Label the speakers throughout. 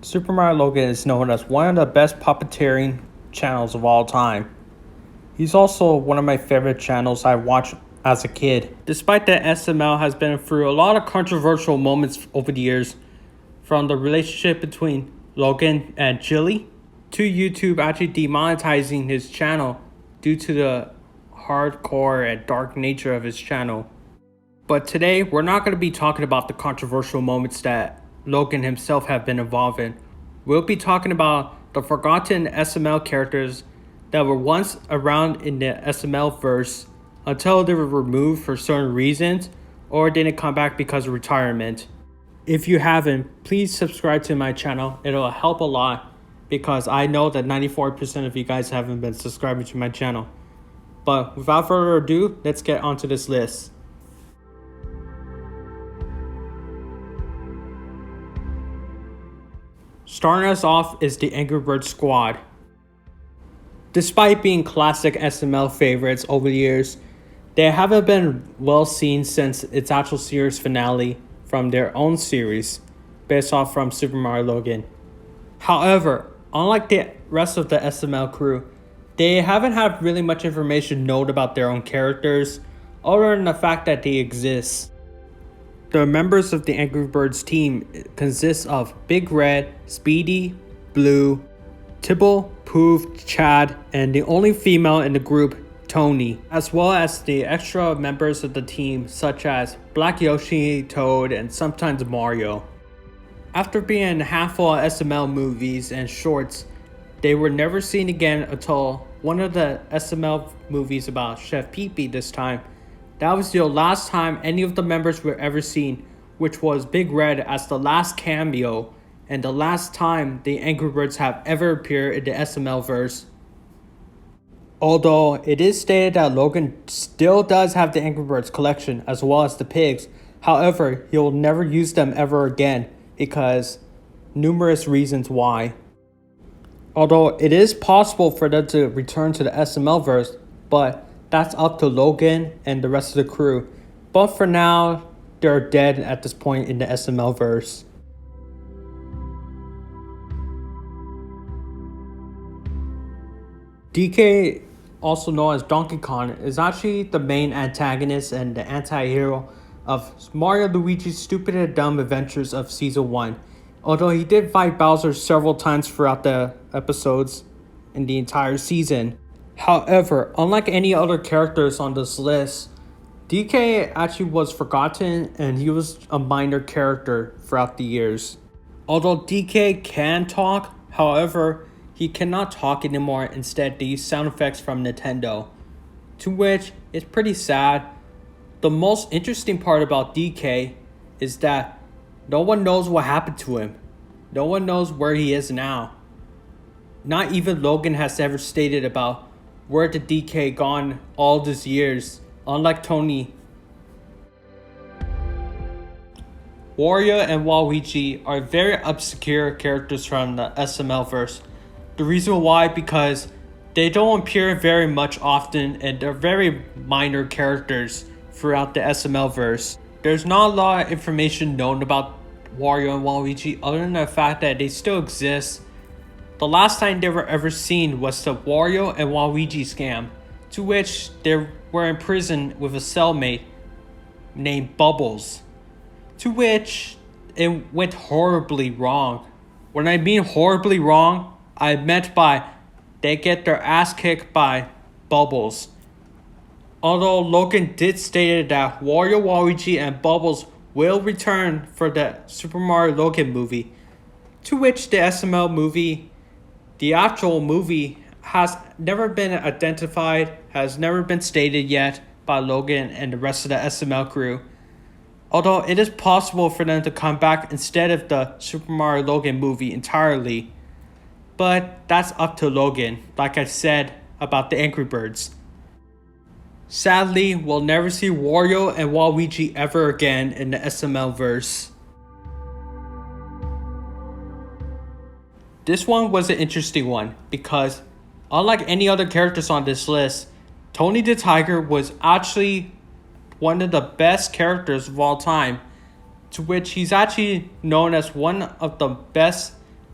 Speaker 1: SuperMario Logan is known as one of the best puppeteering channels of all time. He's also one of my favorite channels I watched as a kid. Despite that SML has been through a lot of controversial moments over the years, from the relationship between Logan and Chili, to YouTube actually demonetizing his channel due to the hardcore and dark nature of his channel. But today, we're not going to be talking about the controversial moments that Logan himself have been involved in. We'll be talking about the forgotten SML characters that were once around in the SML verse until they were removed for certain reasons or didn't come back because of retirement. If you haven't, please subscribe to my channel. It'll help a lot because I know that 94% of you guys haven't been subscribing to my channel. But without further ado, let's get onto this list. Starting us off is the Angry Birds squad. Despite being classic SML favorites over the years, they haven't been well seen since its actual series finale from their own series, based off from Super Mario Logan. However, unlike the rest of the SML crew, they haven't had really much information known about their own characters, other than the fact that they exist. The members of the Angry Birds team consist of Big Red, Speedy, Blue, Tibble, Poof, Chad, and the only female in the group, Tony, as well as the extra members of the team such as Black Yoshi, Toad, and sometimes Mario. After being in a handful of SML movies and shorts, they were never seen again until one of the SML movies about Chef Pee-Pee this time. That was the last time any of the members were ever seen, which was Big Red as the last cameo and the last time the Angry Birds have ever appeared in the SML verse. Although it is stated that Logan still does have the Angry Birds collection as well as the pigs, however, he'll never use them ever again because numerous reasons why. Although it is possible for them to return to the SML verse, but that's up to Logan and the rest of the crew. But for now, they're dead at this point in the SML verse. DK, also known as Donkey Kong, is actually the main antagonist and the anti-hero of WarioWaluigi's Stupid and Dumb Adventures of Season 1. Although he did fight Bowser several times throughout the episodes in the entire season. However, unlike any other characters on this list, DK actually was forgotten and he was a minor character throughout the years. Although DK can talk, however, he cannot talk anymore. Instead, they use sound effects from Nintendo, to which is pretty sad. The most interesting part about DK is that no one knows what happened to him. No one knows where he is now. Not even Logan has ever stated about where the DK gone all these years, unlike Tony. Wario and Waluigi are very obscure characters from the SML verse. The reason why, because they don't appear very much often and they're very minor characters throughout the SML verse. There's not a lot of information known about Wario and Waluigi other than the fact that they still exist. The last time they were ever seen was the Wario and Waluigi scam, to which they were in prison with a cellmate named Bubbles, to which it went horribly wrong. When I mean horribly wrong, I meant by they get their ass kicked by Bubbles. Although Logan did state that Wario, Waluigi, and Bubbles will return for the Super Mario Logan movie, to which the SML movie, the actual movie, has never been identified, has never been stated yet by Logan and the rest of the SML crew. Although it is possible for them to come back instead of the Super Mario Logan movie entirely. But that's up to Logan, like I said about the Angry Birds. Sadly, we'll never see Wario and Waluigi ever again in the SML verse. This one was an interesting one because, unlike any other characters on this list, Tony the Tiger was actually one of the best characters of all time, to which he's actually known as one of the best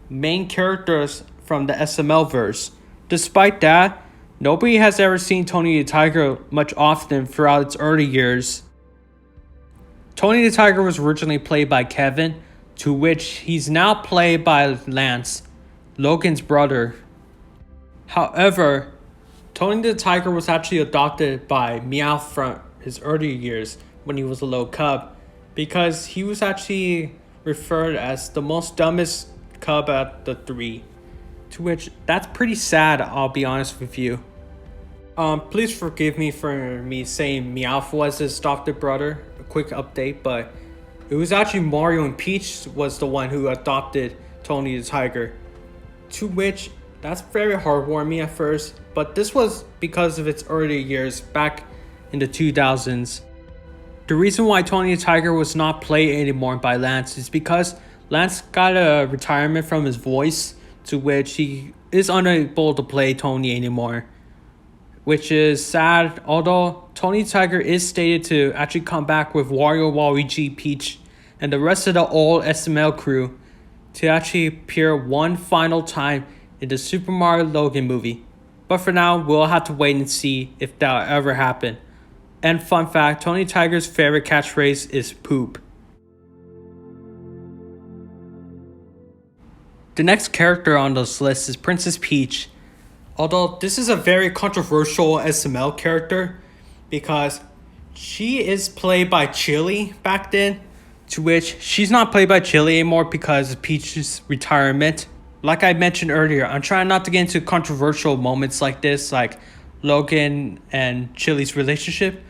Speaker 1: main characters from the SML verse. Despite that, nobody has ever seen Tony the Tiger much often throughout its early years. Tony the Tiger was originally played by Kevin, to which he's now played by Lance, Logan's brother. However, Tony the Tiger was actually adopted by Meowth from his earlier years when he was a little cub, because he was actually referred as the most dumbest cub at the three. To which, that's pretty sad, I'll be honest with you. Please forgive me for me saying Meowth was his adopted brother. A quick update, but it was actually Mario and Peach was the one who adopted Tony the Tiger. To which, that's very heartwarming at first, but this was because of its early years back in the 2000s. The reason why Tony the Tiger was not played anymore by Lance is because Lance got a retirement from his voice, to which he is unable to play Tony anymore. Which is sad, although Tony the Tiger is stated to actually come back with WarioWaluigi, Peach, and the rest of the old SML crew to actually appear one final time in the SuperMario movie. But for now, we'll have to wait and see if that'll ever happen. And fun fact, Tony Tiger's favorite catchphrase is poop. The next character on this list is Princess Peach. Although this is a very controversial SML character because she is played by Chili back then, to which she's not played by Chili anymore because of Peach's retirement. Like I mentioned earlier, I'm trying not to get into controversial moments like this, like Logan and Chili's relationship,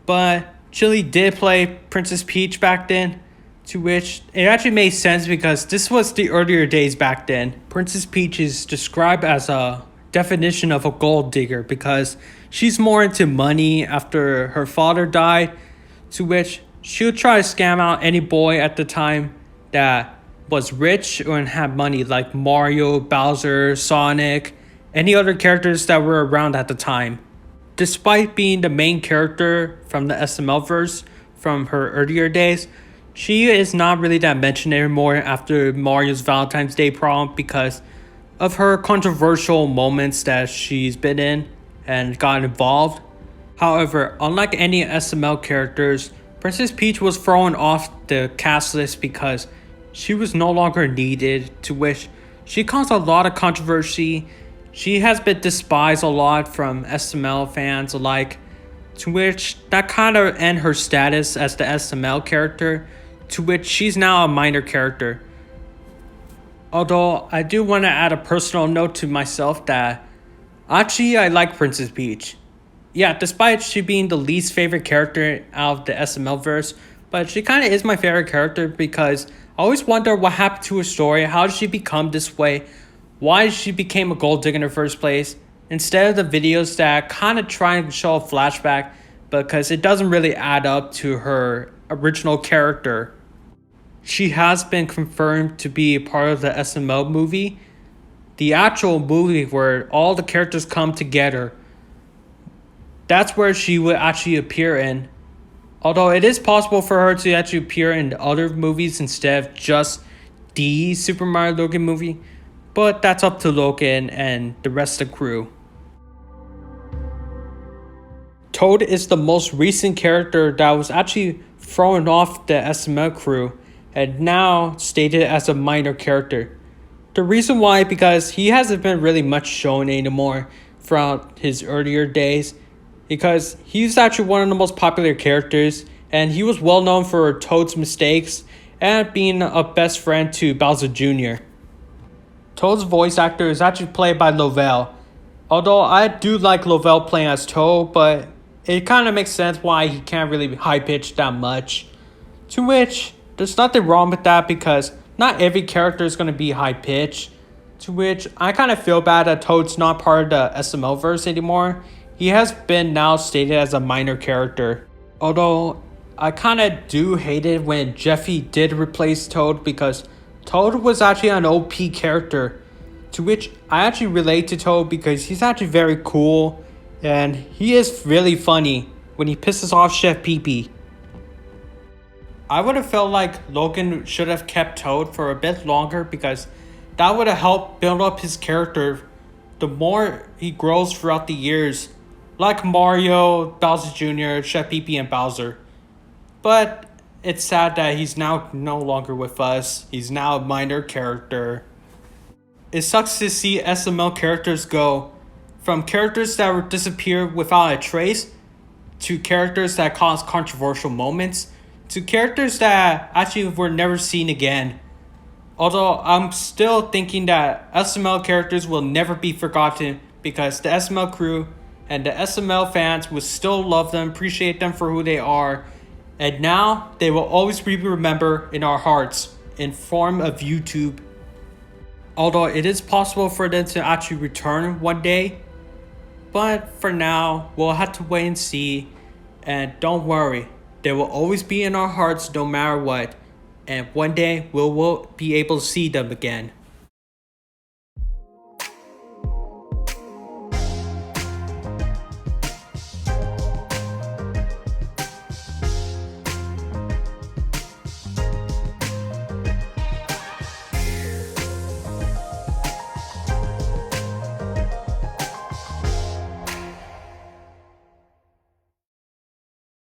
Speaker 1: but Chili did play Princess Peach back then, to which it actually made sense because this was the earlier days back then. Princess Peach is described as a definition of a gold digger because she's more into money after her father died, to which she would try to scam out any boy at the time that was rich and had money, like Mario, Bowser, Sonic, any other characters that were around at the time. Despite being the main character from the SML verse from her earlier days, she is not really that mentioned anymore after Mario's Valentine's Day prom because of her controversial moments that she's been in and got involved. However, unlike any SML characters, Princess Peach was thrown off the cast list because she was no longer needed, to which she caused a lot of controversy. She has been despised a lot from SML fans alike, to which that kind of ended her status as the SML character, to which she's now a minor character. Although I do want to add a personal note to myself that actually I like Princess Peach. Yeah, despite she being the least favorite character out of the SML verse, but she kind of is my favorite character because I always wonder what happened to her story, how did she become this way, why she became a gold digger in the first place, instead of the videos that kind of try to show a flashback because it doesn't really add up to her original character. She has been confirmed to be a part of the SML movie, the actual movie where all the characters come together. That's where she would actually appear in. Although it is possible for her to actually appear in other movies instead of just the Super Mario Logan movie, but that's up to Logan and the rest of the crew. Toad is the most recent character that was actually thrown off the SML crew and now stated as a minor character. The reason why, because he hasn't been really much shown anymore throughout his earlier days, because he's actually one of the most popular characters and he was well known for Toad's mistakes and being a best friend to Bowser Jr. Toad's voice actor is actually played by Lovell. Although I do like Lovell playing as Toad, but it kind of makes sense why he can't really be high-pitched that much. To which, there's nothing wrong with that because not every character is going to be high-pitched. To which, I kind of feel bad that Toad's not part of the SML verse anymore. He has been now stated as a minor character. Although, I kind of do hate it when Jeffy did replace Toad because Toad was actually an OP character. To which, I actually relate to Toad because he's actually very cool and he is really funny when he pisses off Chef Pee-Pee. I would have felt like Logan should have kept Toad for a bit longer because That would have helped build up his character the more he grows throughout the years, like Mario, Bowser Jr., Chef Pee and Bowser. But it's sad that he's now no longer with us. He's now a minor character. It sucks to see SML characters go from characters that would disappear without a trace to characters that cause controversial moments to characters that actually were never seen again. Although I'm still thinking that SML characters will never be forgotten because the SML crew and the SML fans will still love them, appreciate them for who they are, and now they will always be remembered in our hearts in form of YouTube. Although it is possible for them to actually return one day, but for now we'll have to wait and see. And don't worry, they will always be in our hearts no matter what, and one day we'll be able to see them again.